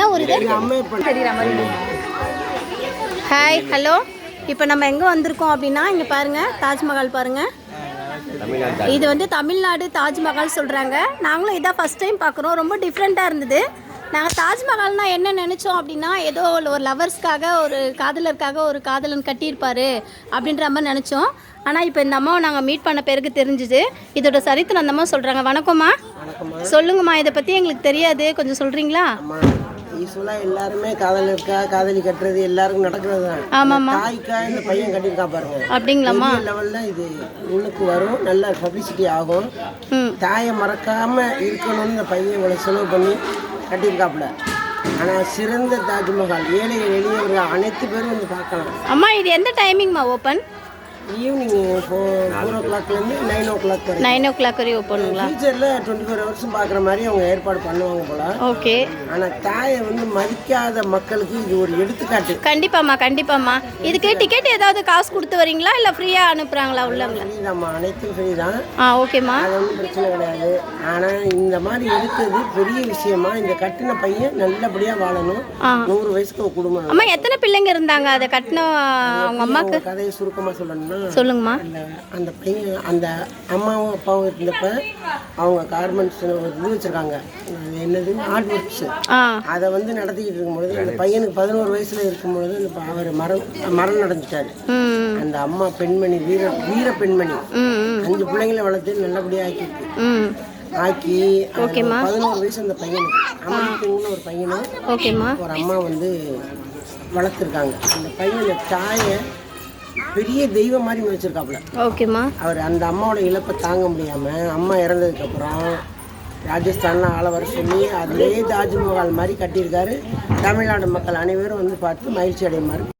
என்ன ஊர் இது? Hi hello. இப்போ நம்ம எங்கே வந்திருக்கோம் அப்படின்னா, இங்கே பாருங்கள், தாஜ்மஹால் பாருங்கள். இது வந்து தமிழ்நாடு தாஜ்மஹால் சொல்கிறாங்க. நாங்களும் இதான் ஃபஸ்ட் டைம் பார்க்குறோம். ரொம்ப டிஃப்ரெண்ட்டாக இருந்தது. நாங்கள் தாஜ்மஹால்னால் என்ன நினச்சோம் அப்படின்னா, ஏதோ ஒரு லவர்ஸ்க்காக, ஒரு காதலருக்காக ஒரு காதலன் கட்டியிருப்பார் அப்படின்ற மாதிரி நினச்சோம். ஆனால் இப்போ இந்த அம்மாவை நாங்கள் மீட் பண்ண பிறகு தெரிஞ்சுது இதோட சரித்திரம். அந்த அம்மா சொல்கிறாங்க. வணக்கம்மா. சொல்லுங்கம்மா, இதை பற்றி எங்களுக்கு தெரியாது, கொஞ்சம் சொல்கிறீங்களா? யூஸ்வலாக எல்லாருமே காதலருக்கா காதலி கட்டுறது எல்லாருக்கும் நடக்கிறது தான். ஆமாம்மா. தாய்க்கா இந்த பையன் கட்டியிருக்கா பாருங்க. அப்படிங்களாம்மா? லெவலில் இது உள்ளுக்கு வரும், நல்ல பப்ளிசிட்டி ஆகும். தாயை மறக்காம இருக்கணும்னு இந்த பையன் இவ்வளோ செலவு பண்ணி கட்டியிருக்காப்புல. ஆனால் சிறந்த தாஜ்மஹால், ஏழை எளியவர்கள் அனைத்து பேரும் வந்து பார்க்கலாம். அம்மா, இது எந்த டைமிங்மா ஓப்பன்? ஈவினிங் 4 o'clockலேருந்து 9 o'clock வரைக்கும். 9 o'clock வரையும் ஓப்பனுங்களா? ஃபியூச்சரில் 24 hours பார்க்குற மாதிரி அவங்க ஏற்பாடு பண்ணுவாங்க போல. ஓகே. ஆனால் தாயை வந்து மதிக்காத மக்களுக்கு இது ஒரு எடுத்துக்காட்டு. கண்டிப்பாம்மா, கண்டிப்பாம்மா. இதுக்கு டிக்கெட் ஏதாவது காசு கொடுத்து வரீங்களா இல்லை ஃப்ரீயாக அனுப்புகிறாங்களா உள்ளவங்கள? ஃப்ரீதாம்மா, அனைத்தும் ஃப்ரீ தான். ஓகேம்மா. அது ஒன்றும் பிரச்சனை கிடையாது. ஆனால் இந்த மாதிரி எடுத்தது பெரிய விஷயமா. இந்த கட்டின பையன் நல்லபடியாக வாழணும். 100 வயசுக்கு ஒரு குடும்பம். அம்மா, எத்தனை பிள்ளைங்க இருந்தாங்க அதை கட்டின அவங்க அம்மாவுக்கு? கதையை சுருக்கமாக சொல்லணும்னா, சொல்லுங்கம்மா. அந்த பையன், அந்த அம்மாவும் அப்பாவும் இருந்தப்ப அவங்க கார்மெண்ட்ஸ் இது வச்சுருக்காங்க. அது என்னது, ஆர்ட் ஒர்க்ஸு. அதை வந்து நடத்திக்கிட்டு இருக்கும்பொழுது அந்த பையனுக்கு 11 வயசில் இருக்கும்பொழுது அவர் மரணம் அடைஞ்சிட்டாரு. அந்த அம்மா பெண்மணி, வீர பெண்மணி, 5 பிள்ளைங்களை வளர்த்து நல்லபடியாக ஆக்கி 11 வயசு அந்த பையனுக்கு, அமெரிக்கன்னு ஒரு பையனும் ஒரு அம்மா வந்து வளர்த்துருக்காங்க. அந்த பையனை தாயை பெரிய தெய்வம் மாதிரி வச்சிருக்காப்புல. ஓகேம்மா. அவர் அந்த அம்மாவோட இழப்பை தாங்க முடியாமல் அம்மா இறந்ததுக்கப்புறம் ராஜஸ்தானில் ஆள வர சொல்லி அதிலே தாஜ்மஹால் மாதிரி கட்டியிருக்காரு. தமிழ்நாடு மக்கள் அனைவரும் வந்து பார்த்து மகிழ்ச்சி அடையுமாறு